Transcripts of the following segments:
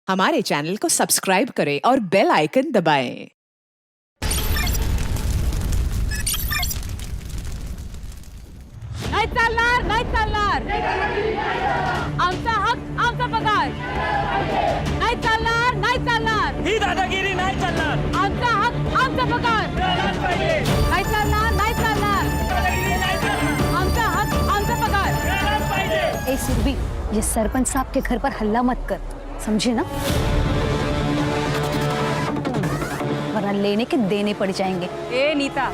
हमारे चैनल को सब्सक्राइब करें और बेल आइकन दबाएं। नाही चालणार, नाही चालणार. आमचा हक, आमचा पगार. नाही चालणार, नाही चालणार. ही दादागिरी नाही चालणार. आमचा हक, आमचा पगार. नाही चालणार, नाही चालणार. आमचा हक, आमचा पगार. ए सुरभि, ये सरपंच साहब के घर पर हल्ला मत कर, समझे ना? वरना लेने के देने पड़ जाएंगे। ए नीता,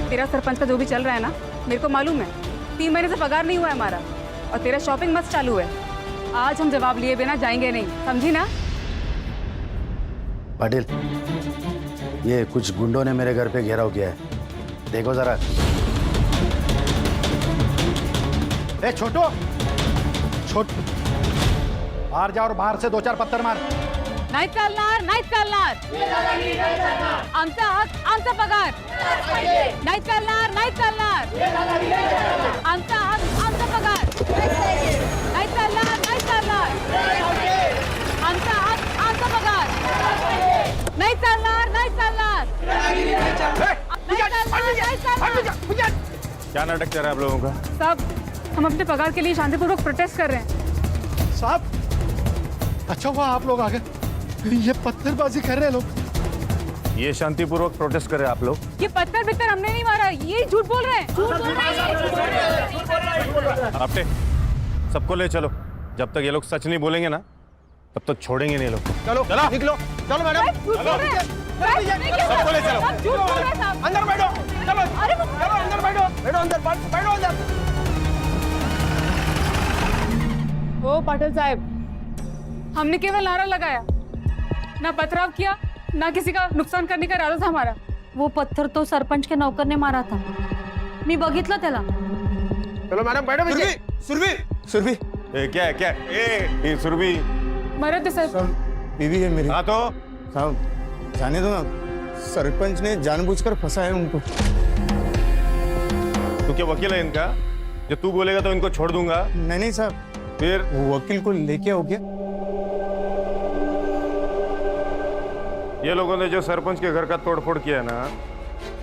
तेरा सरपंच का जो भी चल रहा है ना, मेरे को मालूम है. 3 महीने से पगार नहीं हुआ है हमारा और तेरा शॉपिंग मस्त चालू है. आज हम जवाब लिए बिना जाएंगे नहीं, समझी ना? पाटिल, ये कुछ गुंडों ने मेरे घर पे घेराव किया है, देखो जरा। ए छोटू, बाहर जा और बाहर से 2-4 पत्थर मार। नाही चालणार, नाही चालणार. आमचा हक, आमचा पगार. नाही चालणार, नाही चालणार. आमचा हक, आमचा पगार. नाही चालणार, नाही चालणार. आमचा हक, आमचा पगार. नाही चालणार, नाही चालणार. नाही चालणार. क्या नाटक चल रहा है आप लोगों का? साहब, हम अपने पगार के लिए शांतिपूर्वक प्रोटेस्ट कर रहे हैं. साहब, अच्छा हुआ आप लोग आ गए, ये पत्थरबाजी कर रहे हैं लोग। ये शांतिपूर्वक प्रोटेस्ट कर रहे हैं आप लोग? ये पत्थर बित्तर हमने नहीं मारा, ये झूठ बोल रहे हैं. झूठ बोल रहे हैं. आपटे, सबको ले चलो. जब तक ये लोग सच नहीं बोलेंगे ना, तब तक छोड़ेंगे नहीं लोग. चलो चलो निकलो, चलो मैडम, झूठ बोल रहे हैं. सबको ले चलो. आप झूठ बोल रहे हैं साहब. अंदर बैठो, चलो अरे चलो अंदर बैठो, बैठो अंदर, बैठो अंदर। ओ पाटिल साहब, हमने केवल नारा लगाया, ना पथराव किया, ना किसी का नुकसान करने का इरादा था हमारा. वो पत्थर तो सरपंच के नौकर ने मारा था, मी बघितलं त्याला. चलो मैडम बैठो पीछे। सुरभि, क्या है क्या है? ये सुरभि मरद है साहब. बीवी है मेरी। हाँ तो साहब जाने दो ना, सरपंच ने जानबूझकर फंसा है उनको। तू क्या वकील है इनका? जो तू बोलेगा तो इनको छोड़ दूंगा. नहीं नहीं साहब, फिर वो वकील को लेके आओ क्या? ये लोगों ने जो सरपंच के घर का तोड़फोड़ किया ना,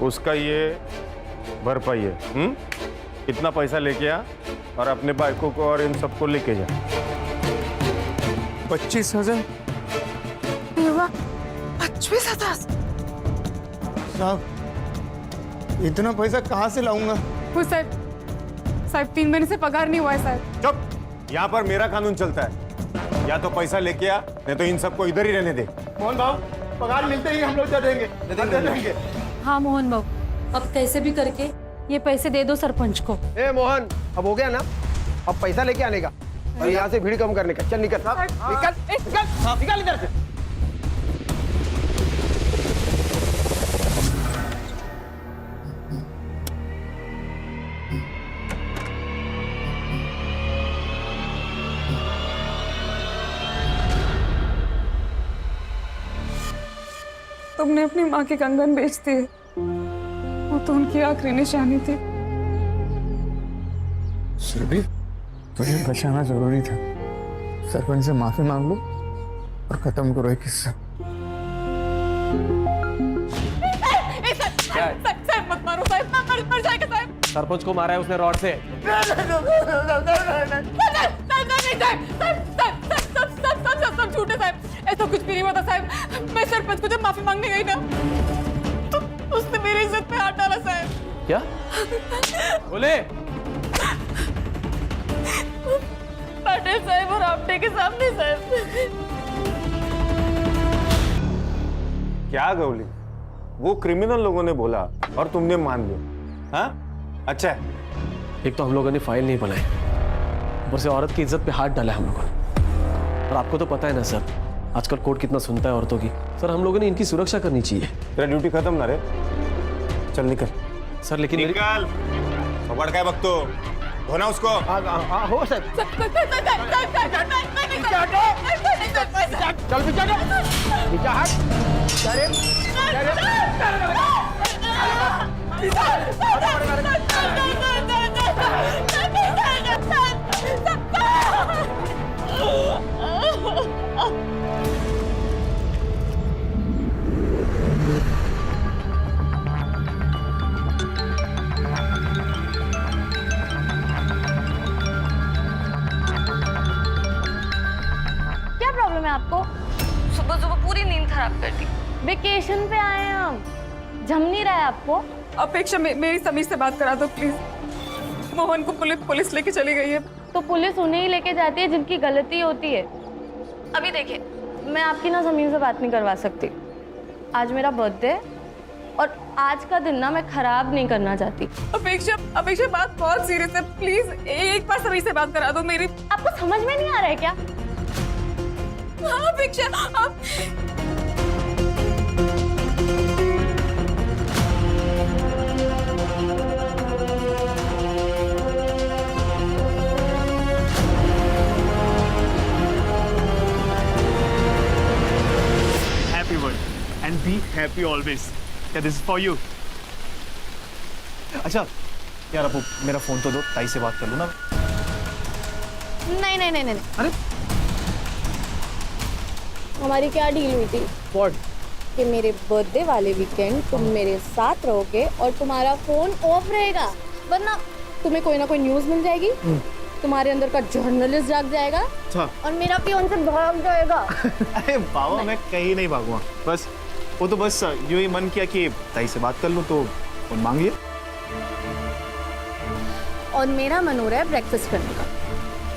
उसका ये भरपाई है. इतना पैसा लेके आ और अपने बाइकों को और इन सबको लेके जा. 25,000 25,000. साहब, इतना पैसा कहाँ से लाऊंगा? साहब, 3 महीने से पगार नहीं हुआ है साहब. चुप. यहाँ पर मेरा कानून चलता है. या तो पैसा लेके आ, नहीं तो इन सबको इधर ही रहने दे. मोहन भाव, पगार मिलते ही हम लोग दे देंगे। हाँ मोहन बाबू, अब कैसे भी करके ये पैसे दे दो सरपंच को. ए मोहन, अब हो गया ना, अब पैसा लेके आने का और यहाँ से भीड़ कम करने का. चल निकल, निकल इधर से. तुमने अपनी माँ के कंगन बेच दिए, वो तो उनकी आखिरी निशानी थी. सुरभि, तुझे बचाना जरूरी था. सरपंच से माफी मांग लो और खत्म करो ये किस्सा. साहब मत मारो साहब, मर जाएगा साहब. सरपंच को मारा है उसने रॉड से. सब झूठे साहब, ऐसा कुछ भी नहीं होता साहब. मैं सरपंच को जब माफी मांगने गई ना, तो उसने मेरी इज्जत पे हाथ डाला साहब. क्या बोले? पाटिल साहब और आपटे के सामने साहब. क्या गौली, वो क्रिमिनल लोगों ने बोला और तुमने मान लिया. हाँ, अच्छा है. एक तो हम लोगों ने फाइल नहीं बनाई, ऊपर से औरत की इज्जत पे हाथ डाला है हम लोगों ने. और आपको तो पता है ना सर, आजकल कोर्ट कितना सुनता है औरतों की. सर हम लोगों ने इनकी सुरक्षा करनी चाहिए. तेरा ड्यूटी खत्म ना रे. चल निकल. सर लेकिन निकल. पकड़ का वक्त तो धोना उसको. हो साहब, चल पीछे हट. प्रॉब्लम है आपको? सुबह सुबह पूरी नींद खराब कर दी। वेकेशन पे आए हैं हम, जम नहीं रहा है आपको? अपेक्षा मेरी समीर से बात करा दो प्लीज। मोहन को पुलिस लेके चली गई है। तो पुलिस उन्हें ही लेके जाती है जिनकी गलती होती है। अभी देखिए, मैं आपकी ना समीर से बात नहीं करवा सकती। आज मेरा बर्थडे है और आज का दिन ना मैं खराब नहीं करना चाहती। अपेक्षा बात बहुत सीरियस है, प्लीज एक बार समीर से बात करा दो मेरी। आपको समझ में नहीं आ रहा है क्या? हाँ अपेक्षा, आप Happy birthday and be happy always. Yeah, this is for you. अच्छा यार, अब मेरा फोन तो दो, ताई से बात कर लो ना। नहीं। अरे हमारी क्या डील हुई थी? व्हाट? कि मेरे बर्थडे वाले वीकेंड तुम मेरे साथ रहोगे और तुम्हारा फोन ऑफ रहेगा, वरना तुम्हें कोई ना कोई न्यूज मिल जाएगी, तुम्हारे अंदर का जर्नलिस्ट जाग जाएगा और मेरा फियांसे भाग जाएगा। अरे बाबा, मैं कहीं नहीं भागूंगा। बस वो तो बस यूं ही मन किया कि ताई से बात कर लूं तो फोन मांग लिया। और मेरा मन हो रहा है ब्रेकफास्ट करने का।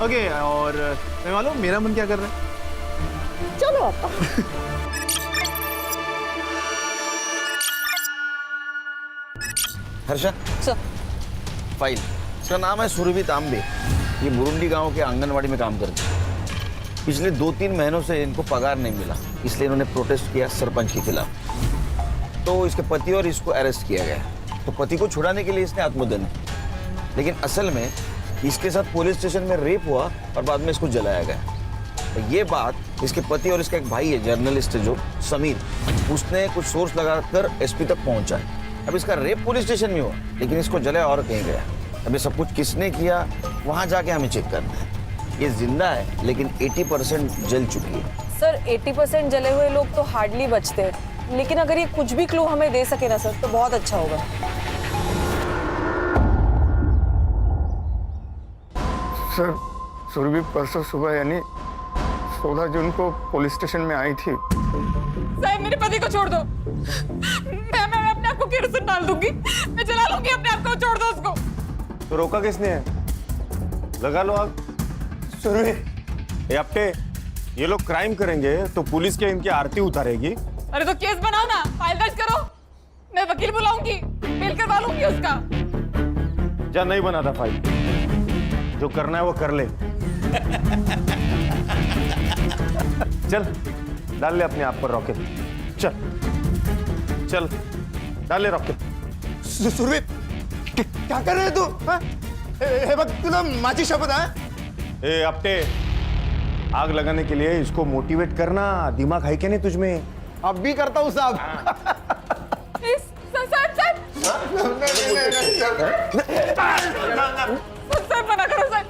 ओके, और मैं मालूम मेरा मन क्या कर रहा है। चलो आपका। Harsha sir, file. इसका नाम है सुरभि तांबे। ये बुरुंडी गांव के आंगनवाड़ी में काम करते हैं। पिछले 2-3 महीनों से इनको पगार नहीं मिला, इसलिए इन्होंने प्रोटेस्ट किया सरपंच के खिलाफ। तो इसके पति और इसको अरेस्ट किया गया। तो पति को छुड़ाने के लिए इसने आत्मदहन किया, लेकिन असल में इसके साथ पुलिस स्टेशन में रेप हुआ और बाद में इसको जलाया गया। तो ये बात इसके पति और इसका एक भाई है, जर्नलिस्ट है जो समीर, उसने कुछ सोर्स लगाकर एसपी तक पहुंचा है। अब इसका रेप पुलिस स्टेशन में हुआ, लेकिन इसको जलाया और कहीं गया। अब ये सब कुछ किसने किया, वहां जाके हमें चेक करना है। ये जिंदा है, लेकिन 80% जल चुकी है। सर 80% जले हुए लोग तो हार्डली बचते हैं, लेकिन अगर ये कुछ भी क्लू हमें दे सके ना सर, तो बहुत अच्छा होगा। सर, सुरभि परसों सुबह यानी 16 जून को पुलिस स्टेशन में आई थी। साहब मेरे पति को छोड़ दो। मैं अपने आप को केरोसिन डाल दूंगी, मैं जला लूंगी अपने आप को, छोड़ दो उसको। तो रोका किसने है? लगा लो आग। सुरभि, अपटे, ये लोग क्राइम करेंगे तो पुलिस क्या इनकी आरती उतारेगी? अरे तो केस बनाओ ना, फाइल दर्ज करो, मैं वकील बुलाऊंगी, मेल करवा लूंगी उसका। जा, नहीं बना था फाइल, जो करना है वो कर ले। चल डाल ले अपने आप पर रॉकेट, चल डाल ले रॉकेट। सुरभि, क्या कर रहे तू? हे बघ, तुला माझी शपथ है। ए अपटे, आग लगाने के लिए इसको मोटिवेट करना, दिमाग है क्या नहीं तुझमें? अब भी करता हूँ साहब। सर मना करो सर।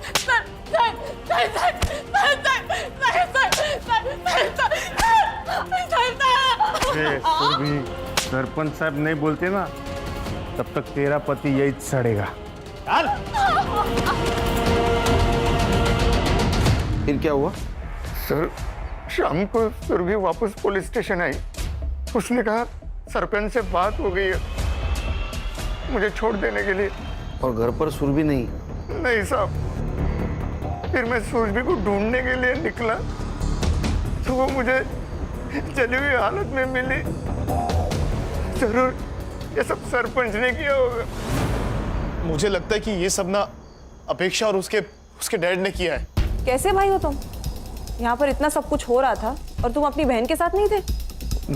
सुरभि, सरपंच साहब नहीं बोलते ना, तब तक तेरा पति यही सड़ेगा। फिर क्या हुआ? सर, शाम को सुरभि वापस पुलिस स्टेशन आई। उसने कहा सरपंच से बात हो गई है, मुझे छोड़ देने के लिए। और घर पर सुरभि नहीं? नहीं साहब। फिर मैं सुरभि को ढूंढने के लिए निकला तो वो मुझे जली हुई हालत में मिली। जरूर ये सब सरपंच ने किया होगा। मुझे लगता है कि ये सब ना अपेक्षा और उसके डैड ने किया है। कैसे भाई हो तुम? यहाँ पर इतना सब कुछ हो रहा था और तुम अपनी बहन के साथ नहीं थे?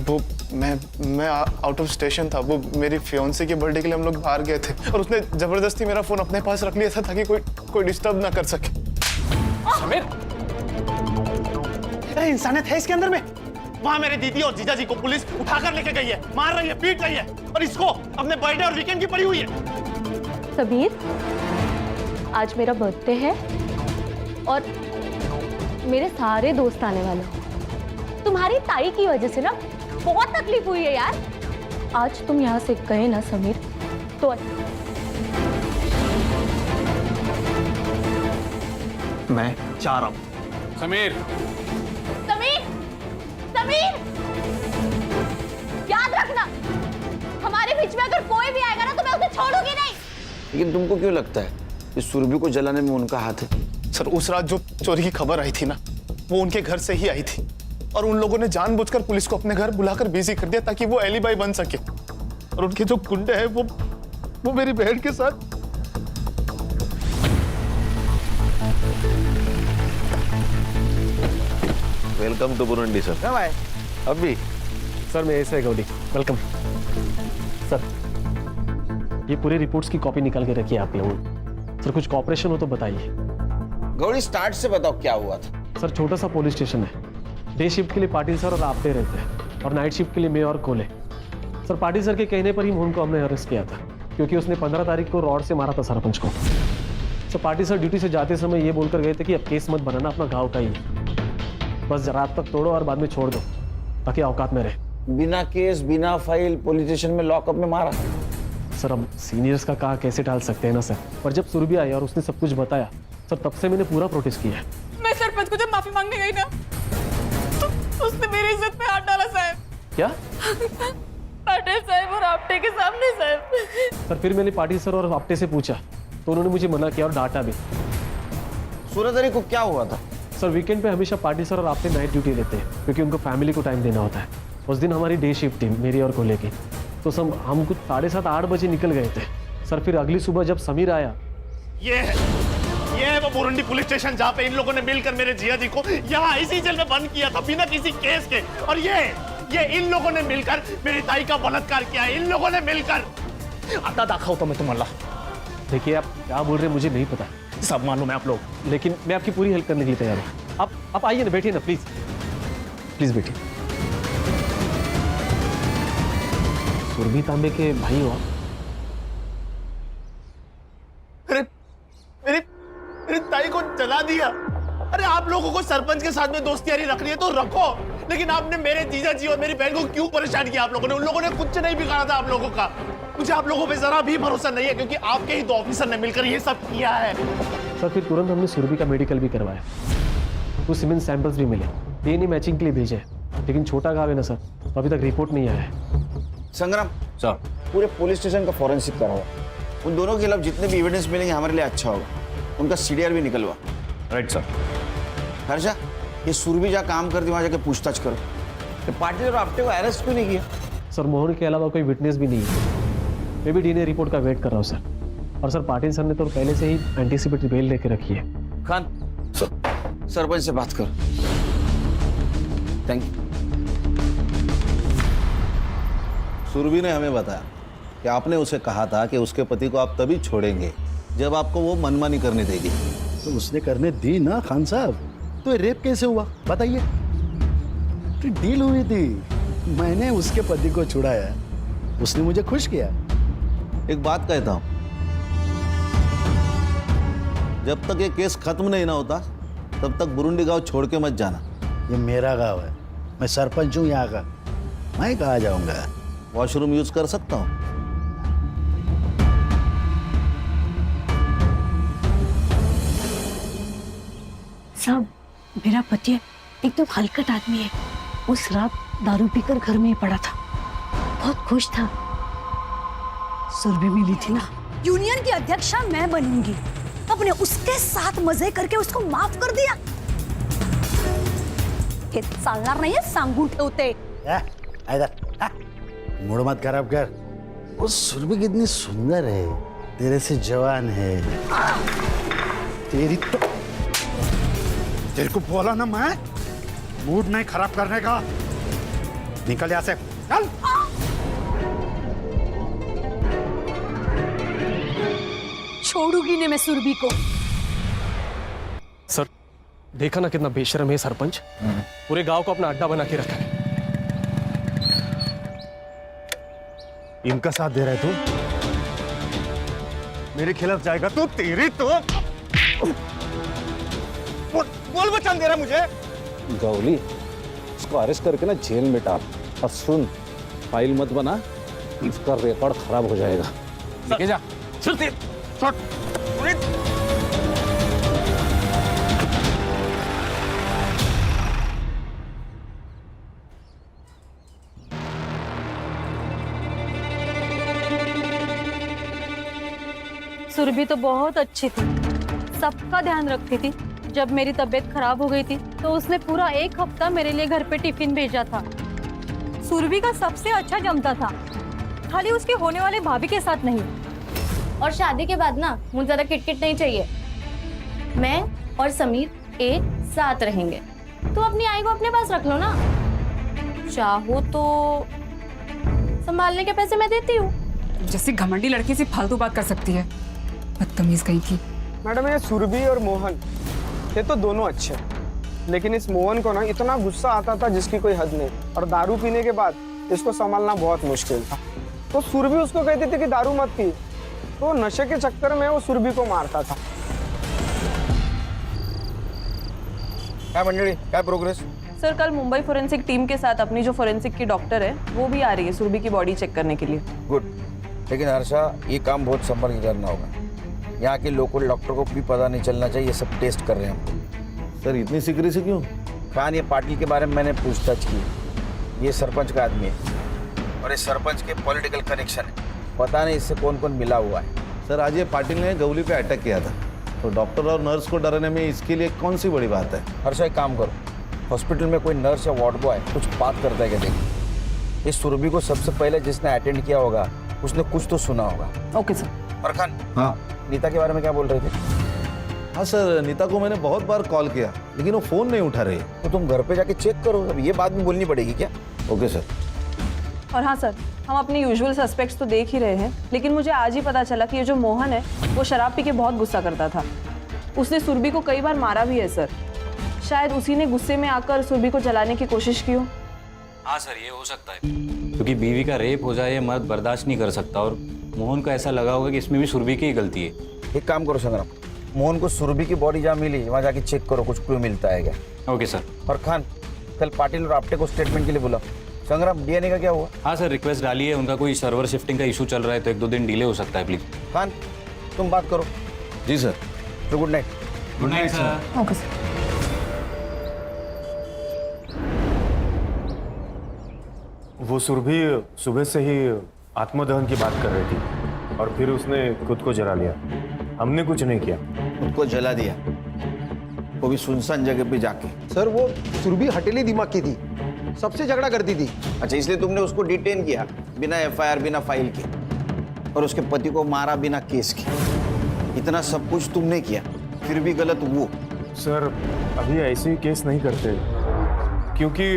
वो मैं आउट ऑफ स्टेशन था। वो मेरी फियांसे के बर्थडे के लिए हम लोग बाहर गए थे और उसने जबरदस्ती मेरा फोन अपने पास रख लिया था ताकि कोई डिस्टर्ब ना कर सके। समीर, अरे इंसानियत है इसके अंदर में। वहां मेरे दीदी और जीजा जी को पुलिस उठाकर लेके गई है, मार रही है, पीट रही है, और इसको अपने बर्थडे और वीकेंड की पड़ी हुई है। समीर, आज मेरा बर्थडे है और मेरे सारे दोस्त आने वाले हैं। तुम्हारी ताई की वजह से ना बहुत तकलीफ हुई है यार। आज तुम यहाँ से गए ना समीर, तो मैं चाह रहा हूँ। समीर, समीर! समीर, याद रखना, हमारे बीच में अगर कोई भी आएगा ना तो मैं उसे छोड़ूंगी नहीं। लेकिन तुमको क्यों लगता है कि सुरभि को जलाने में उनका हाथ है? सर उस रात जो चोरी की खबर आई थी ना, वो उनके घर से ही आई थी और उन लोगों ने जानबूझकर पुलिस को अपने घर बुलाकर बिजी कर दिया ताकि वो एलिबाई बन सके। और उनके जो गुंडे हैं वो मेरी बहन के साथ। Welcome to Burundi sir. कब आए? अभी सर मैं ऐसे है गौरी, वेलकम। सर ये पूरी रिपोर्ट्स की कॉपी निकाल के रखिए आप लोग। सर कुछ कॉपरेशन हो तो बताइए। गौरी स्टार्ट से बताओ क्या हुआ था। सर छोटा सा पुलिस स्टेशन है। डे शिफ्ट के लिए पाटिल सर और आपते रहते हैं और नाइट शिफ्ट के लिए मैं और कोले। सर पाटिल सर के कहने पर ही मोहन को हमने अरेस्ट किया था क्योंकि उसने 15 तारीख को रॉड से मारा था सरपंच को। सर पाटिल सर ड्यूटी से जाते समय ये बोलकर गए थे कि अब केस मत बनाना, अपना गाँव का ही है, बस रात तक तोड़ो और बाद में छोड़ दो ताकि औकात में रहे। बिना केस बिना फाइल पुलिस स्टेशन में लॉकअप में मारा। सर अब सीनियर्स का कहा कैसे टाल सकते हैं ना सर, पर जब सुरभि आई और उसने सब कुछ बताया सर तब से मैंने पूरा प्रोटेस्ट किया है। मैं सरपंच को जब माफी मांगने गई ना तो उसने मेरी इज्जत पे हाथ डाला साहब। क्या? पाटिल साहब और आपटे के सामने साहब। सर फिर मैंने पाटिल सर और आपटे से पूछा तो उन्होंने मुझे मना किया और डांटा भी। 16 तारीख को क्या हुआ था? सर वीकेंड पे हमेशा पाटिल सर और आपटे नाइट ड्यूटी लेते हैं क्योंकि उनको फैमिली को टाइम देना होता है। उस दिन हमारी डे शिफ्ट थी मेरी और कोले की, तो सब हम कुछ 7:30-8 बजे निकल गए थे। सर फिर अगली सुबह जब समीर आया, ये है वो बुरुंडी पुलिस स्टेशन जहाँ पे इन लोगों ने मिलकर मेरे जिया जी को यहाँ इसी जेल में बंद किया था बिना किसी केस के। और ये इन लोगों ने मिलकर मेरी ताई का बलात्कार किया है, इन लोगों ने मिलकर। आता दाखवतो मैं तुम्हाला। देखिए आप क्या बोल रहे हैं मुझे नहीं पता, सब मालूम है आप लोग, लेकिन मैं आपकी पूरी हेल्प करने के लिए तैयार हूँ। आप आइए ना, बैठिए ना प्लीज, प्लीज बैठिए। सुरभि तांबे के भाई हो आप? मेरी ताई को जला दिया। अरे आप लोगों को सरपंच के साथ में दोस्ती यारी रखनी है तो रखो, लेकिन आपने मेरे जीजा जी और मेरी बहन को क्यों परेशान किया? आप लोगों ने, उन लोगों ने कुछ नहीं बिगाड़ा था आप लोगों का। मुझे आप लोगों पे जरा भी भरोसा नहीं है क्योंकि आपके ही 2 ऑफिसर ने मिलकर ये सब किया है। सर फिर तुरंत हमने सुरभि का मेडिकल भी करवाया, कुछ सीमेंट सैंपल्स भी मिले, डीएनए मैचिंग के लिए भेजे, लेकिन छोटा गाँव है ना सर, तो अभी तक रिपोर्ट नहीं आया है। संग्राम सर, पूरे पुलिस स्टेशन का फॉरेंसिक करवाओ। उन दोनों के खिलाफ जितने भी एविडेंस मिलेंगे हमारे लिए अच्छा होगा। उनका सीडीआर भी निकलवा। Right sir. हर्षा, ये सुरभि जहाँ काम करती वहाँ जाके पूछताछ करो। तो पाटिल और आपटे को अरेस्ट क्यों नहीं किया? सर मोहन के अलावा कोई विटनेस भी नहीं है। मैं भी डीएनए रिपोर्ट का वेट कर रहा हूँ सर। और सर पाटिल सर ने तो पहले से ही एंटीसिपेटरी बेल लेके रखी है। खान सर, सरपंच से बात करो। Thank you. सुरभि ने हमें बताया कि आपने उसे कहा था कि उसके पति को आप तभी छोड़ेंगे जब आपको वो मनमानी करने देगी। तो उसने करने दी ना खान साहब। तो ये रेप कैसे हुआ बताइए? तो डील हुई थी, मैंने उसके पति को छुड़ाया, उसने मुझे खुश किया। एक बात कहता हूं, जब तक ये केस खत्म नहीं ना होता तब तक बुरुंडी गांव छोड़ के मत जाना। ये मेरा गांव है, मैं सरपंच हूँ यहाँ का, मैं कहाँ जाऊंगा? वॉशरूम यूज कर सकता हूँ? साहब, मेरा पति एकदम हलकट आदमी है। उस रात दारू पीकर घर में ही पड़ा था, बहुत खुश था। सुरभि मिली थी ना, यूनियन की अध्यक्षा मैं बनूंगी, अपने उसके साथ मजे करके उसको माफ कर दिया। हे चालणार नाहीये, सांगून ठेवते। मूड मत खराब कर। वो सुरभि कितनी सुंदर है, तेरे से जवान है। तेरी तो तेरे को बोला ना मैं, मूड नहीं खराब करने का। निकल यहाँ से, चल। छोड़ूंगी नहीं मैं सुरभि को। सर देखा ना कितना बेशर्म है सरपंच, पूरे गांव को अपना अड्डा बना के रखा है। इनका साथ दे रहा है तू? मेरे खिलाफ जाएगा तो तेरी तो बोल बचान दे रहा मुझे। गौली, इसको अरेस्ट करके ना जेल में डाल। और सुन, फाइल मत बना, इसका रिकॉर्ड खराब हो जाएगा। लेके जा। चलते सुरभि तो बहुत अच्छी थी, सबका ध्यान रखती थी। जब मेरी तबीयत खराब हो गई थी तो उसने पूरा 1 हफ्ता मेरे लिए घर पे टिफिन भेजा था। सुरभि का सबसे अच्छा जमता था, खाली उसके होने वाले भाभी के साथ नहीं। और शादी के बाद ना मुझे ज्यादा किटकिट नहीं चाहिए। मैं और समीर एक साथ रहेंगे। तो अपनी आई को अपने पास रख लो ना, चाहो तो संभालने के पैसे मैं देती हूँ। जैसी घमंडी लड़की से फालतू बात कर सकती है, बदतमीज कहीं की। मैडम ये सुरभि और मोहन ये तो दोनों अच्छे हैं, लेकिन इस मोहन को ना इतना गुस्सा आता था जिसकी कोई हद नहीं, और दारू पीने के बाद इसको संभालना बहुत मुश्किल था। तो सुरभि उसको कहती थी कि दारू मत पी, तो नशे के चक्कर में वो सुरभि को मारता था। क्या मंडली, क्या प्रोग्रेस? सर कल मुंबई फोरेंसिक टीम के साथ अपनी जो फोरेंसिक की डॉक्टर है वो भी आ रही है सुरभि की बॉडी चेक करने के लिए। गुड, लेकिन हर्षा ये काम बहुत संभल के करना होगा। यहाँ के लोकल डॉक्टर को भी पता नहीं चलना चाहिए ये सब टेस्ट कर रहे हैं हम। सर इतनी सीक्रेसी क्यों? खान, ये पाटिल के बारे में मैंने पूछताछ की। ये सरपंच का आदमी है और ये सरपंच के पॉलिटिकल कनेक्शन है। पता नहीं इससे कौन कौन मिला हुआ है। सर आज ये पाटिल ने गौली पे अटैक किया था, तो डॉक्टर और नर्स को डराने में इसके लिए कौन सी बड़ी बात है? हर्षा एक काम करो, हॉस्पिटल में कोई नर्स या वार्ड बॉय कुछ बात करता है क्या देखिए। इस सुरभि को सबसे पहले जिसने अटेंड किया होगा उसने कुछ तो सुना होगा। Okay sir. और खान, हाँ नीता के बारे में क्या बोल रहे थे? हाँ सर, नीता को मैंने बहुत बार कॉल किया लेकिन वो फ़ोन नहीं उठा रही। तो तुम घर पे जाके चेक करो, अब ये बात भी बोलनी पड़ेगी क्या? Okay sir. और हाँ सर, हम अपने यूजुअल सस्पेक्ट्स तो देख ही रहे हैं, लेकिन मुझे आज ही पता चला कि ये जो मोहन है वो शराब पी के बहुत गुस्सा करता था। उसने सुरभि को कई बार मारा भी है सर। शायद उसी ने गुस्से में आकर सुरभि को जलाने की कोशिश की हो। हाँ सर, ये हो सकता है, क्योंकि बीवी का रेप हो जाए ये मर्द बर्दाश्त नहीं कर सकता, और मोहन को ऐसा लगा होगा कि इसमें भी सुरभि की ही गलती है। एक काम करो संग्राम, मोहन को सुरभि की बॉडी जहाँ मिली वहाँ जाके चेक करो, कुछ क्लू मिलता है क्या। Okay sir. और खान, कल पाटिल और आपटे को स्टेटमेंट के लिए बुलाओ। संग्राम, डीएनए का क्या हुआ? हाँ सर, रिक्वेस्ट डाली है, उनका कोई सर्वर शिफ्टिंग का इशू चल रहा है तो 1-2 दिन डिले हो सकता है, प्लीज। खान तुम बात करो। जी सर। तो good night. Good night sir. Okay sir. वो सुरभि सुबह से ही आत्मदहन की बात कर रही थी और फिर उसने खुद को जला लिया। हमने कुछ नहीं किया। खुद को जला दिया, वो भी सुनसान जगह पे जाके। सर वो सुरभि हटेली दिमाग की थी, सबसे झगड़ा करती थी। अच्छा, इसलिए तुमने उसको डिटेन किया बिना एफआईआर, बिना फाइल के, और उसके पति को मारा बिना केस के। इतना सब कुछ तुमने किया, फिर भी गलत वो। सर अभी ऐसे केस नहीं करते, क्योंकि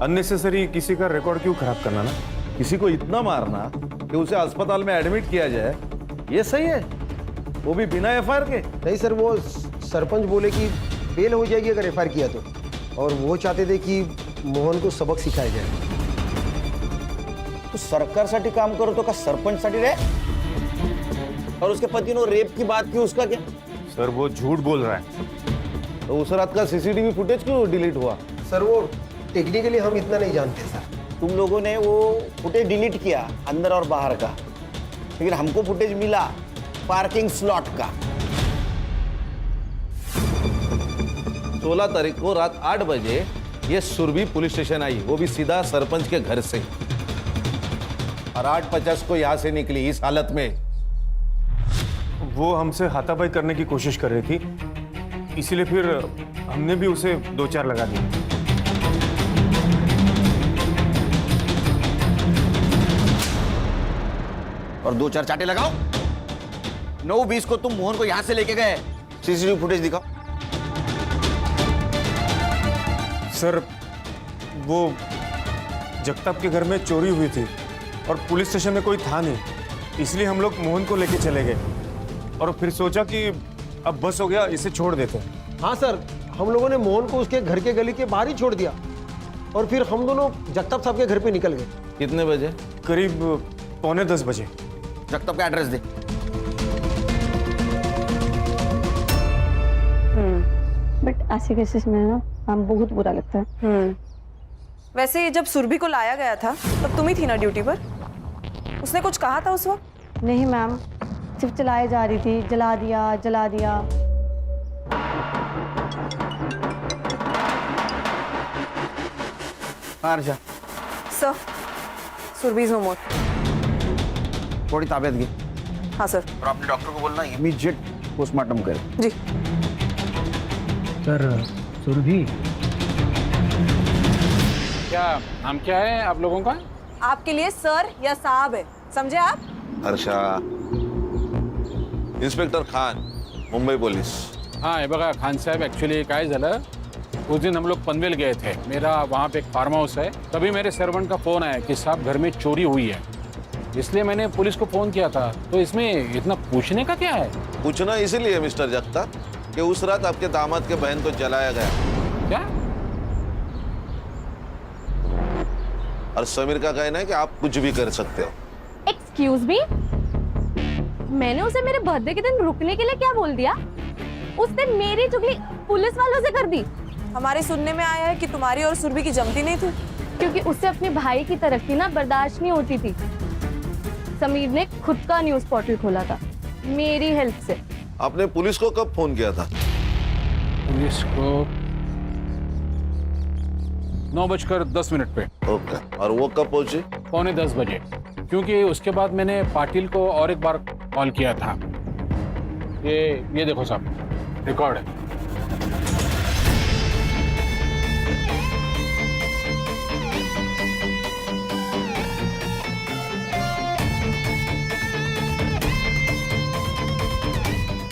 अननेसेसरी किसी का रिकॉर्ड क्यों खराब करना ना। किसी को इतना मारना कि उसे अस्पताल में एडमिट किया जाए, ये सही है? वो भी बिना एफआईआर के? नहीं सर, वो सरपंच बोले कि बेल हो जाएगी अगर एफआईआर किया तो, और वो चाहते थे कि मोहन को सबक सिखाया जाए। तो सरकारसाठी काम करो तो का सरपंचसाठी रे? और उसके पति ने रेप की बात की, उसका क्या? सर वो झूठ बोल रहा है। तो उस रात का सीसीटीवी फुटेज क्यों डिलीट हुआ? सर वो टेक्निकली हम इतना नहीं जानते सर। तुम लोगों ने वो फुटेज डिलीट किया अंदर और बाहर का, लेकिन हमको फुटेज मिला पार्किंग स्लॉट का। 16 तारीख को रात 8 बजे ये सुरभि पुलिस स्टेशन आई, वो भी सीधा सरपंच के घर से, और 8:50 को यहां से निकली इस हालत में। वो हमसे हाथापाई करने की कोशिश कर रही थी, इसीलिए फिर हमने भी उसे 2-4 लगा दिए। और 2-4 चाटे लगाओ। 9:20 को तुम मोहन को यहां से लेके गए, सीसीटीवी फुटेज दिखाओ। सर वो जगताप के घर में चोरी हुई थी और पुलिस स्टेशन में कोई था नहीं, इसलिए हम लोग मोहन को लेके चले गए और फिर सोचा कि अब बस हो गया, इसे छोड़ देते हैं। हाँ सर, हम लोगों ने मोहन को उसके घर के गली के बाहर ही छोड़ दिया, और फिर हम दोनों जगताप साहब के घर पे निकल गए। कितने बजे? करीब 9:45 बजे। जगताप का एड्रेस दे। बट ऐसे केसेस में ना हम बहुत बुरा लगता है। वैसे जब सुरभि को लाया गया था तब तुम ही थी ना ड्यूटी पर? उसने कुछ कहा था उस वक्त? नहीं मैम, सिर्फ चलाए जा रही थी, जला दिया जला दिया। Harsha, sir Surabhi is no more. थोड़ी ताबियत गई। हाँ सर। और अपने डॉक्टर को बोलना इमीडिएट पोस्टमार्टम करे। जी सर सुरभि क्या नाम क्या है आप लोगों का? आपके लिए सर या साहब है, समझे आप? Harsha, inspector Khan, Mumbai police. हाँ, हे बघा खान साहब, ॲक्च्युली काय झालं, उस दिन हम लोग पनवेल गए थे, मेरा वहाँ पे एक फार्म हाउस है, तभी मेरे सर्वेंट का फ़ोन आया कि साहब घर में चोरी हुई है, इसलिए मैंने पुलिस को फ़ोन किया था. तो इसमें इतना पूछने का क्या है? पूछना इसीलिए मिस्टर जगताप कि उस रात आपके दामाद के बहन को जलाया गया. क्या? और समीर का कहना है कि आप कुछ भी कर सकते हो. एक्सक्यूज मी, मैंने उसे मेरे बर्थडे के दिन रुकने के लिए क्या बोल दिया? उसने मेरी चुगली पुलिस वालों से कर दी. हमारे सुनने में आया है कि तुम्हारी और सुरभि की जमती नहीं थी, क्योंकि उससे अपने भाई की तरक्की ना बर्दाश्त नहीं होती थी. समीर ने खुद का न्यूज़ पोर्टल खोला था मेरी हेल्प से. आपने पुलिस को कब फोन किया था? पुलिस को 9:10 पे. ओके. और वो कब पहुंची? 9:45 बजे, क्योंकि उसके बाद मैंने पाटिल को और एक बार कॉल किया था. ये देखो साहब, रिकॉर्ड है.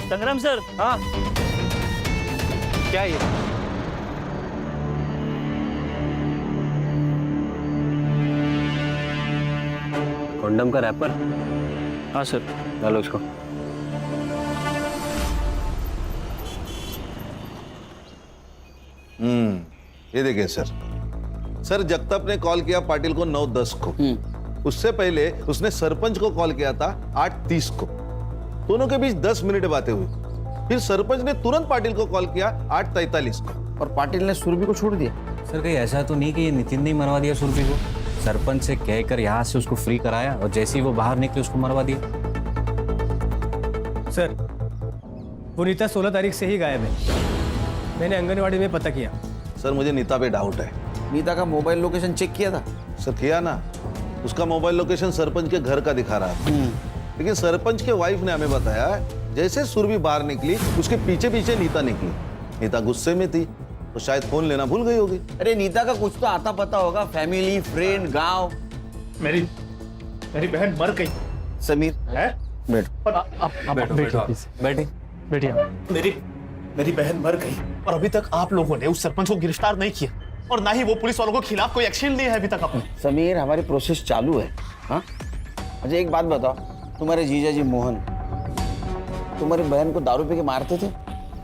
संग्राम सर. हाँ, क्या ये? कंडम का रैपर. हाँ सर. डालो उसको. ये देखिए सर, जगताप ने कॉल किया पाटिल को 9:10 को. उससे पहले उसने सरपंच को कॉल किया था 8:30 को. दोनों के बीच 10 मिनट बातें हुई. फिर सरपंच ने तुरंत पाटिल को कॉल किया 8:43 को. और पाटिल ने सुरभि को छोड़ दिया. सर कहीं ऐसा तो नहीं कि ये नितिन ने ही मरवा दिया सुरभि को? सरपंच से कहकर यहाँ से उसको फ्री कराया और जैसे ही वो बाहर निकले उसको मरवा दिया. सर वो नीता 16 तारीख से ही गायब है. मैंने आंगनवाड़ी में पता किया. सर मुझे नीता पे डाउट है. नीता का मोबाइल लोकेशन चेक किया था? सर किया ना. उसका मोबाइल लोकेशन सरपंच के घर का दिखा रहा था. लेकिन सरपंच के वाइफ ने हमें बताया जैसे सुरभि बाहर निकली उसके पीछे पीछे नीता निकली. नीता गुस्से में थी तो शायद फोन लेना भूल गई होगी. अरे नीता का कुछ तो आता पता होगा, फैमिली, फ्रेंड, गांव. मेरी बहन मर गई. समीर है? बैठे. मेरी बहन मर गई और अभी तक आप लोगों ने उस सरपंच को गिरफ्तार नहीं किया और ना ही वो पुलिस वालों को खिलाफ कोई एक्शन लिया है अभी तक आपने. समीर, हमारी प्रोसेस चालू है. हाँ, अच्छा एक बात बताओ, तुम्हारे जीजा जी मोहन तुम्हारी बहन को दारू पी के मारते थे?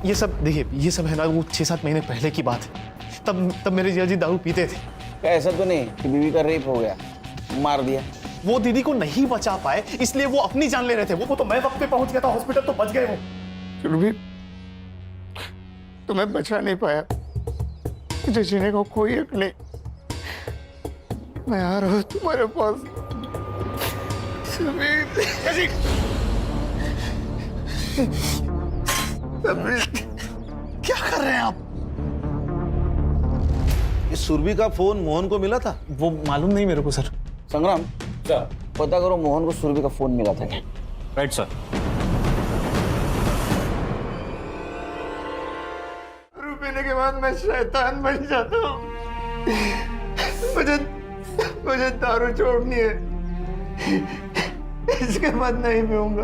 ये सब देखिए, ये सब है ना वो 6-7 महीने पहले की बात है. तब मेरे जीजा जी दारू पीते थे. क्या ऐसा तो नहीं कि बीवी का रेप हो गया, मार दिया? वो दीदी को नहीं बचा पाए इसलिए वो अपनी जान ले रहे थे. वो तो मैं वक्त पे पहुंच गया था हॉस्पिटल, तो बच गए वो. सुरभि, तुम्हें बचा नहीं पाया, मुझे जीने को कोई हक नहीं. मैं आ रहा हूँ तुम्हारे पास. क्या कर रहे हैं आप? इस सुरभि का फोन मोहन को मिला था? वो मालूम नहीं मेरे को सर. संग्राम, पता करो मोहन को सुरभि का फोन मिला था क्या? Right sir. दारू पीने के बाद मैं शैतान बन जाता हूँ. मुझे दारू छोड़नी है, इसके बाद नहीं पीऊंगा.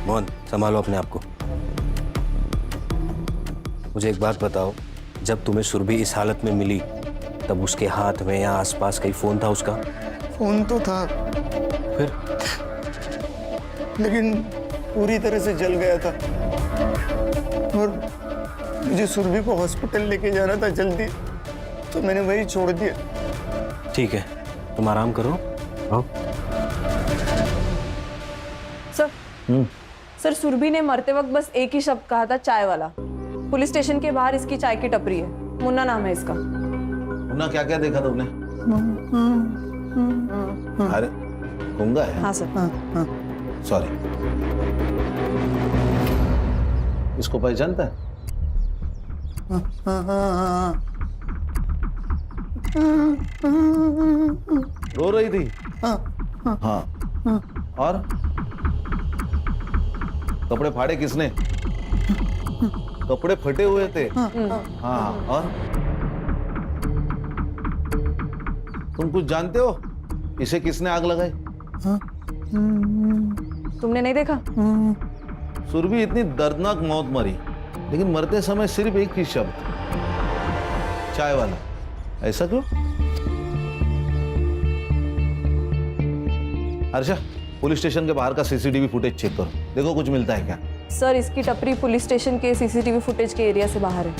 मोहन संभालो अपने आप को. मुझे एक बात बताओ, जब तुम्हें सुरभि इस हालत में मिली तब उसके हाथ में या आसपास कहीं फोन था उसका? फोन तो था, फिर? लेकिन पूरी तरह से जल गया था और मुझे सुरभि को हॉस्पिटल लेके जाना था जल्दी, तो मैंने वही छोड़ दिया. ठीक है, तुम आराम करो. आओ. सर सुरभि ने मरते वक्त बस एक ही शब्द कहा था, चाय वाला. पुलिस स्टेशन के बाहर इसकी चाय की टपरी है, मुन्ना नाम है इसका. मुन्ना, क्या क्या देखा तुमने? अरे गूंगा है? हाँ सर. सॉरी. इसको पहचानता है? रो रही थी? हाँ। और कपड़े फाड़े किसने? कपड़े फटे हुए थे। हाँ। और तुम कुछ जानते हो इसे किसने आग लगाई? तुमने नहीं देखा? सुरभि इतनी दर्दनाक मौत मरी, लेकिन मरते समय सिर्फ एक ही शब्द, चाय वाला। ऐसा क्यों? हर्षा, पुलिस स्टेशन के बाहर का सीसीटीवी फुटेज चेक करो, देखो कुछ मिलता है क्या। सर, इसकी टपरी पुलिस स्टेशन के सीसीटीवी फुटेज के एरिया से बाहर है।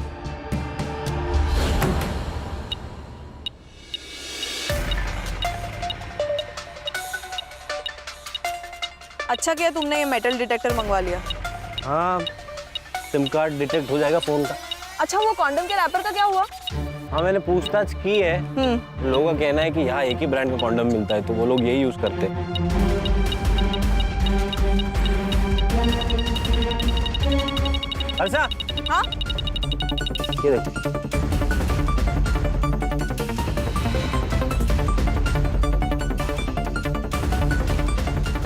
अच्छा किया तुमने ये मेटल डिटेक्टर मंगवा लिया। हाँ, सिम कार्ड डिटेक्ट हो जाएगा फोन का। अच्छा, वो कॉन्डम के रैपर का क्या हुआ? हाँ, मैंने पूछताछ की है। लोगों का कहना है कि यहाँ एक ही ब्रांड का कॉन्डम मिलता है, तो वो लोग यही यूज करते हैं। हर्षा, हाँ? ये देखो।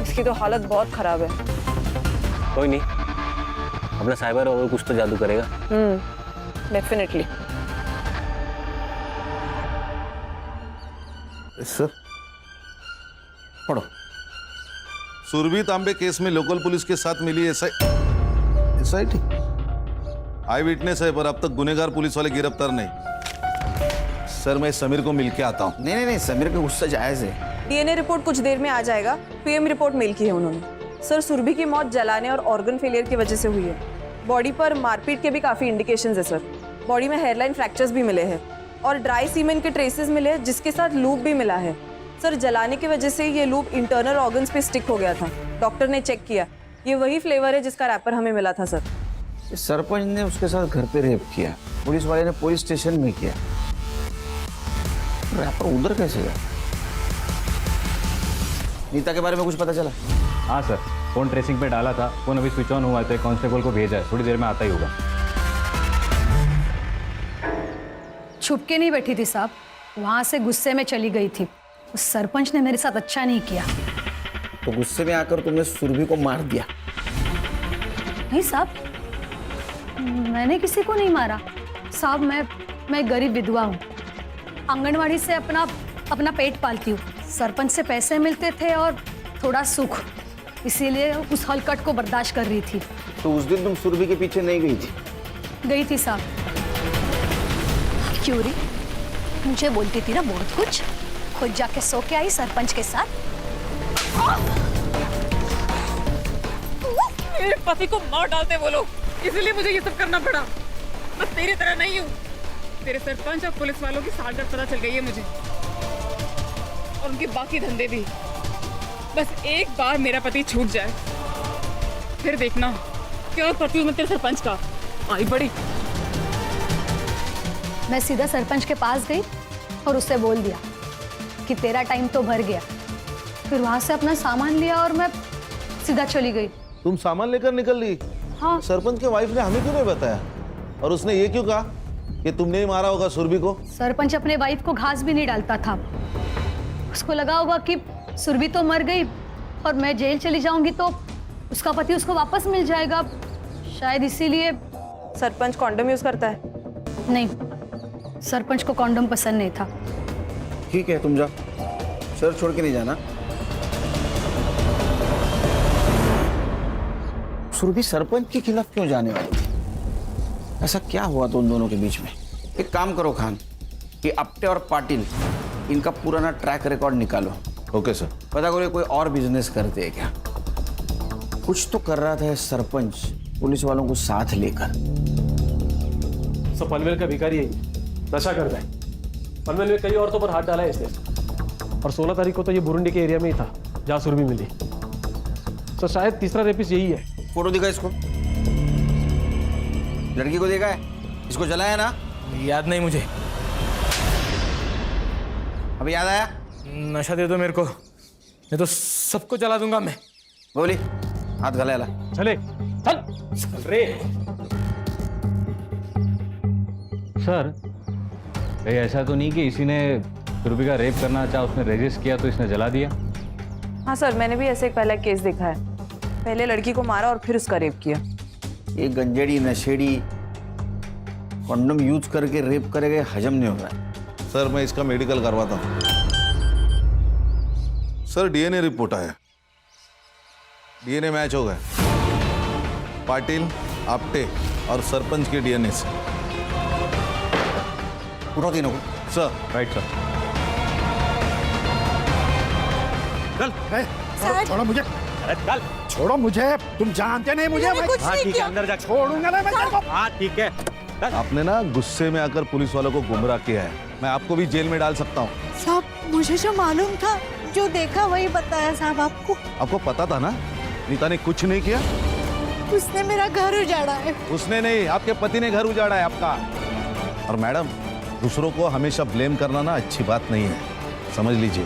इसकी तो हालत बहुत खराब है। कोई नहीं, अपना साइबर और कुछ तो जादू करेगा। डेफिनेटली। सर, पढ़ो। सुरभि तांबे केस में लोकल पुलिस के साथ मिली एसआईटी आई विटनेस है, पर अब तक गुनहगार पुलिस वाले गिरफ्तार नहीं। सर, मैं समीर को मिलके आता हूँ। नहीं, समीर का गुस्सा जायज है। डीएनए रिपोर्ट कुछ देर में आ जाएगा। पीएम रिपोर्ट मेल की है उन्होंने। सर, सुरभि की मौत जलाने और ऑर्गन फेलियर की वजह से हुई है। बॉडी पर मारपीट के भी काफी इंडिकेशंस है सर। बॉडी में हेयरलाइन फ्रैक्चर्स भी मिले हैं और ड्राई सीमेन के ट्रेसेस मिले हैं, जिसके साथ लूप भी मिला है। सर, जलाने की वजह से ये लूप इंटरनल ऑर्गन्स पे स्टिक हो गया था। डॉक्टर ने चेक किया, ये वही फ्लेवर है जिसका रैपर हमें मिला था सर। सरपंच ने उसके साथ घर पे रेप किया, पुलिस वाले ने पुलिस स्टेशन में किया, रैपर उधर कैसे गया? नीता के बारे में कुछ पता चला? हाँ सर, फोन ट्रेसिंग पे डाला था, फोन अभी स्विच ऑन हुआ था, कांस्टेबल को भेजा है, थोड़ी देर में आता ही होगा। छुप के नहीं बैठी थी साहब, वहां से गुस्से में चली गई थी। उस सरपंच ने मेरे साथ अच्छा नहीं किया। तो गुस्से में आकर तुमने सुरभि को मार दिया? नहीं साहब, मैंने किसी को नहीं मारा साहब। मैं गरीब विधवा हूँ, आंगनवाड़ी से अपना पेट पालती हूँ। सरपंच से पैसे मिलते थे और थोड़ा सुख, इसीलिए उस हलकट को बर्दाश्त कर रही थी। तो उस दिन तुम सुरभि के पीछे नहीं गई थी? गई थी साहब। क्यों री, मुझे बोलती थी ना बहुत कुछ, खुद जाके सो के आई सरपंच के साथ। मेरे पति को मार डालते वो लोग, इसलिए मुझे ये सब करना पड़ा। मैं तेरी तरह नहीं हूँ। तेरे सरपंच और पुलिस वालों की सालगर्द पता चल गई है मुझे, और उनके बाकी धंधे भी। बस एक बार मेरा पति छूट जाए, फिर देखना क्या करती हूँ मैं तेरे सरपंच का। आई बड़ी। मैं सीधा सरपंच के पास गई और उससे बोल दिया कि तेरा टाइम तो भर गया। फिर वहां से अपना सामान लिया और मैं सीधा चली गई। तुम सामान लेकर निकल ली? हाँ। सरपंच के वाइफ ने हमें क्यों नहीं बताया? और उसने ये क्यों कहा कि तुमने ही मारा होगा सुरभि को? सरपंच अपने वाइफ को घास भी नहीं डालता था। उसको लगा होगा कि सुरभि तो मर गई और मैं जेल चली जाऊंगी तो उसका पति उसको वापस मिल जाएगा, शायद इसीलिए। सरपंच कॉन्डम यूज करता है? नहीं, सरपंच को कॉन्डम पसंद नहीं था। ठीक है, तुम जाओ, सर छोड़ के नहीं जाना। सुरभि सरपंच के खिलाफ क्यों जाने वाली थी? ऐसा क्या हुआ तो उन दोनों के बीच में? एक काम करो खान, कि अपटे और पाटिल इनका पुराना ट्रैक रिकॉर्ड निकालो। Okay sir. पता करो कोई और बिजनेस करते हैं क्या? कुछ तो कर रहा था सरपंच पुलिस वालों को साथ लेकर। सब पनवेल का भिखारी है, नशा करता है। पनवेल में कई औरतों पर हाथ डाला है इसने, और 16 तारीख को तो ये बुरुंडी के एरिया में ही था जहाँ सुरभि मिली। तो शायद तीसरा रेपिस्ट यही है। फोटो दिखा इसको, लड़की को देखा है? इसको जलाया ना? याद नहीं मुझे। अभी याद आया? नशा दे दो मेरे को, नहीं तो सबको जला दूंगा मैं। बोली, हाथ गला ला। चले, चल रे। सर, कहीं ऐसा तो नहीं कि इसी ने सुरभि का रेप करना चाहा, उसने रजिस्ट किया तो इसने जला दिया? हाँ सर, मैंने भी ऐसे एक पहला केस देखा है। पहले लड़की को मारा और फिर उसका रेप किया। ये गंजेड़ी नशेड़ी कंडोम यूज करके रेप करेगा, हजम नहीं हो रहा है। सर मैं इसका मेडिकल करवाता हूँ। सर डीएनए रिपोर्ट आया, डीएनए मैच हो गए पाटिल, आपटे और सरपंच के डीएनए से। उठो तीनों को। सर। Right sir. चल छोड़ो मुझे, चल छोड़ो मुझे, तुम जानते नहीं मुझे। हाँ ठीक है, अंदर जा। छोड़ूंगा ना मैं तेरे को। हाँ ठीक है। आपने ना गुस्से में आकर पुलिस वालों को गुमराह किया है, मैं आपको भी जेल में डाल सकता हूँ। साहब मुझे जो मालूम था, जो देखा वही बताया साहब आपको। आपको पता था ना नीता ने कुछ नहीं किया? उसने मेरा घर उजाड़ा है। उसने नहीं, आपके पति ने घर उजाड़ा है आपका। और मैडम, दूसरों को हमेशा ब्लेम करना ना अच्छी बात नहीं है, समझ लीजिए।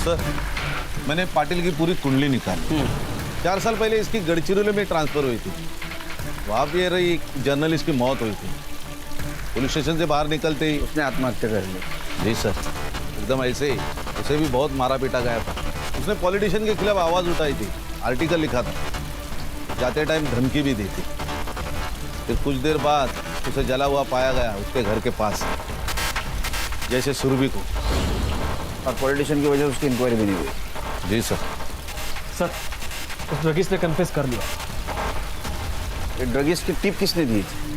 सर मैंने पाटिल की पूरी कुंडली निकाली। 4 साल पहले इसकी गढ़चिरौली में ट्रांसफर हुई थी, वहां पे रही जर्नलिस्ट की मौत हुई थी। पुलिस स्टेशन से बाहर निकलते ही उसने आत्महत्या कर ली। जी सर, एकदम ऐसे ही। उसे भी बहुत मारा पीटा गया था। उसने पॉलिटिशियन के खिलाफ आवाज उठाई थी, आर्टिकल लिखा था, जाते टाइम धमकी भी दी थी। फिर कुछ देर बाद उसे जला हुआ पाया गया उसके घर के पास, जैसे सुरभि को। और पॉलिटिशियन की वजह से उसकी इंक्वायरी भी नहीं हुई। जी सर। सर उस ड्रगिस्ट ने कन्फेस कर लिया। ये ड्रगिस्ट की टिप किसने दी थी?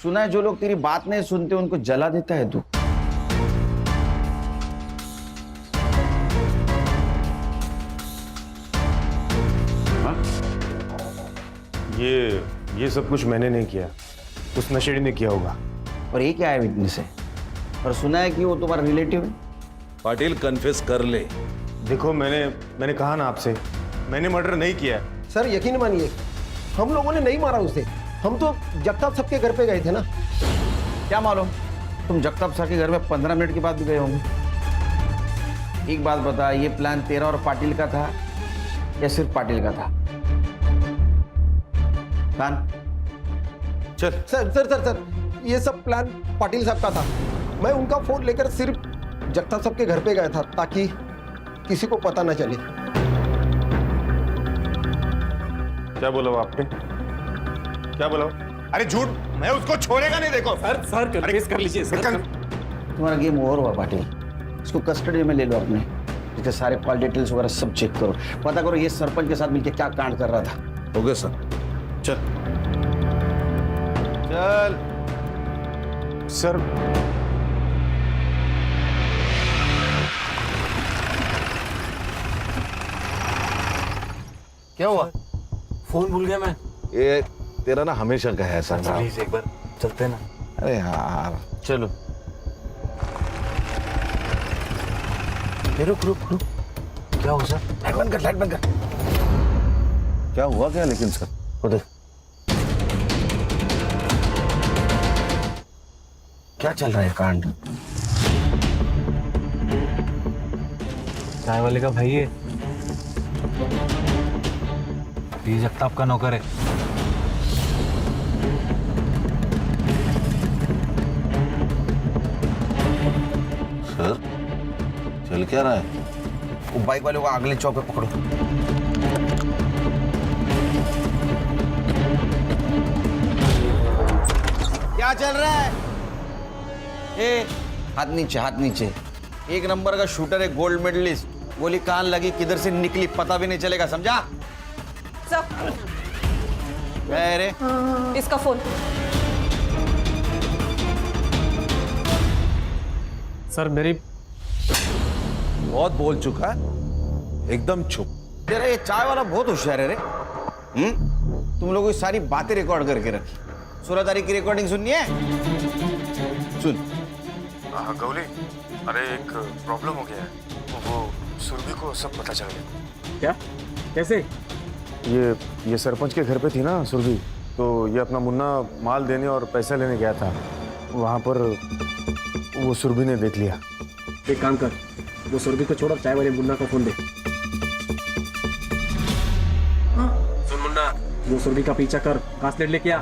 सुना है जो लोग तेरी बात नहीं सुनते उनको जला देता है तू। ये सब कुछ मैंने नहीं किया, उस नशेड़ी ने किया होगा। और ये क्या है विटनेस है? और सुना है कि वो तुम्हारा रिलेटिव है। पाटिल कन्फेस कर ले। देखो मैंने कहा ना आपसे, मैंने मर्डर नहीं किया। सर यकीन मानिए, हम लोगों ने नहीं मारा उसे। हम तो जगताप सबके घर पे गए थे ना। क्या मालूम, तुम जगताप सर के घर में 15 मिनट के बाद भी गए होंगे। एक बात बता, ये प्लान तेरा और पाटिल का था या सिर्फ पाटिल का था? प्लान चल। सर सर सर सर ये सब प्लान पाटिल साहब का था। मैं उनका फोन लेकर सिर्फ जगताप साहब के घर पे गया था ताकि किसी को पता न चले। क्या बोला वो आपने? क्या बोला? अरे झूठ, मैं उसको छोड़ेगा नहीं। देखो सर कन्फेस कर लीजिए सर। तुम्हारा गेम ओवर हुआ पाटिल। इसको कस्टडी में ले लो अपने। इसके सारे कॉल डिटेल्स वगैरह सब चेक करो, पता करो ये सरपंच के साथ मिलकर क्या कांड कर रहा था। Okay sir. चल चल सर। क्या हुआ? फोन भूल गया मैं। ये तेरा ना हमेशा का है ऐसा। प्लीज एक बार चलते हैं ना। अरे यार चलो। रुक रुक रुक। क्या हुआ सर? लाइट बंद कर, लाइट बंद कर। क्या हुआ क्या लेकिन सर? वो देख क्या चल रहा है कांड। चाय वाले का भाई है, ये जगताप का नौकर है। सर चल क्या रहा है? वो बाइक वाले को अगले चौक पे पकड़ो। क्या चल रहा है? ए, हाथ नीचे, हाथ नीचे। एक नंबर का शूटर है, गोल्ड मेडलिस्ट। गोली कान लगी, किधर से निकली पता भी नहीं चलेगा, समझा? अरे इसका फोन। सर मेरी बहुत बोल चुका है, एकदम चुप। तेरा ये चाय वाला बहुत होशियार है रे। तुम लोगों की सारी बातें रिकॉर्ड करके रखी। 16 तारीख की रिकॉर्डिंग सुननी है? सुन। हाँ गौली, अरे एक प्रॉब्लम हो गया है। वो सुरभि को सब पता चल गया। क्या? कैसे? ये सरपंच के घर पे थी ना सुरभि, तो ये अपना मुन्ना माल देने और पैसा लेने गया था। वहाँ पर वो सुरभि ने देख लिया। एक काम कर, वो सुरभि को छोड़ और चाय वाले मुन्ना को फोन दे। सुन मुन्ना, वो सुरभि का पीछा कर, कास्लेट लेके आ।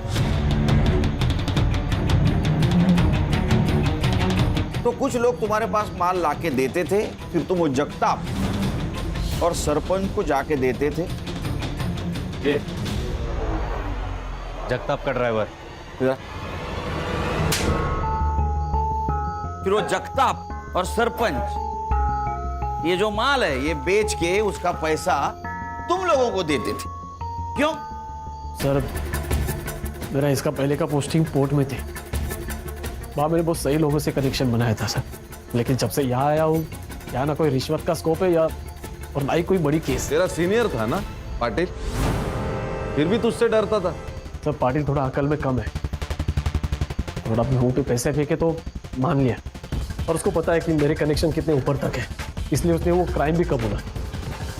तो कुछ लोग तुम्हारे पास माल लाके देते थे, फिर तुम वो जगताप और सरपंच को जाके देते थे। ये जगताप का ड्राइवर। फिर वो जगताप और सरपंच ये जो माल है ये बेच के उसका पैसा तुम लोगों को देते थे, क्यों? सर, मेरा इसका पहले का पोस्टिंग पोर्ट में थी। वहाँ मैंने बहुत सही लोगों से कनेक्शन बनाया था सर, लेकिन जब से यहाँ आया हूँ, यहाँ ना कोई रिश्वत का स्कोप है या और ना ही कोई बड़ी केस। तेरा सीनियर था ना पाटिल, फिर भी तुझसे डरता था। सर, पाटिल थोड़ा अकल में कम है, थोड़ा अपने मुंह पे पैसे फेंके तो मान लिया, और उसको पता है कि मेरे कनेक्शन कितने ऊपर तक है, इसलिए उसने वो क्राइम भी कब बोला।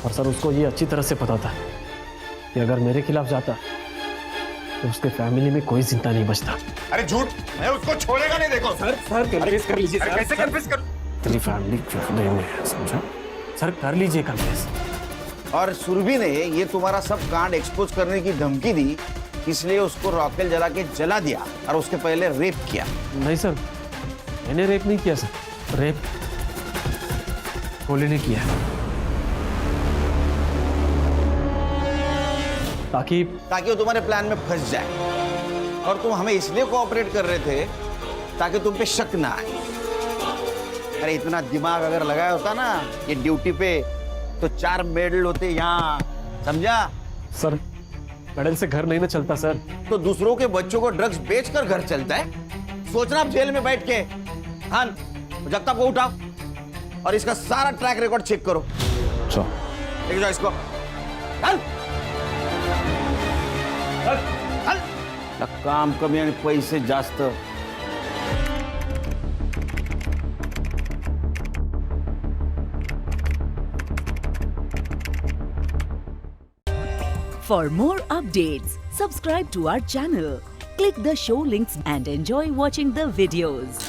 और सर, उसको ये अच्छी तरह से पता था कि अगर मेरे खिलाफ जाता तो उसके फैमिली में कोई जिंदा नहीं बचता। अरे झूठ, मैं उसको छोड़ेगा नहीं। देखो सर, कन्फेस कर लीजिए। कैसे कन्फेस कर? तेरी फैमिली नहीं है, समझा? सर, कर लीजिए कन्फेस। और सुरभि ने ये तुम्हारा सब कांड एक्सपोज करने की धमकी दी, इसलिए उसको रॉकेल जला के जला दिया और उसके पहले रेप किया। नहीं सर, मैंने रेप नहीं किया सर, रेप कोले ने किया, ताकि वो तुम्हारे प्लान में फंस जाए। और तुम हमें इसलिए कोऑपरेट कर रहे थे ताकि तुम पे शक ना आए। अरे इतना दिमाग अगर लगाया होता ना ये ड्यूटी पे, तो 4 मेडल होते यहाँ, समझा? सर, मेडल से घर नहीं ना चलता सर। तो दूसरों के बच्चों को ड्रग्स बेचकर घर चलता है? सोचना आप जेल में बैठ के। हाँ, जगताप को उठाओ और इसका सारा ट्रैक रिकॉर्ड चेक करो। लेके जाओ इसको। चल काम कमी आणि पैसे जास्त। For more updates, subscribe to our channel, click the show links and enjoy watching the videos.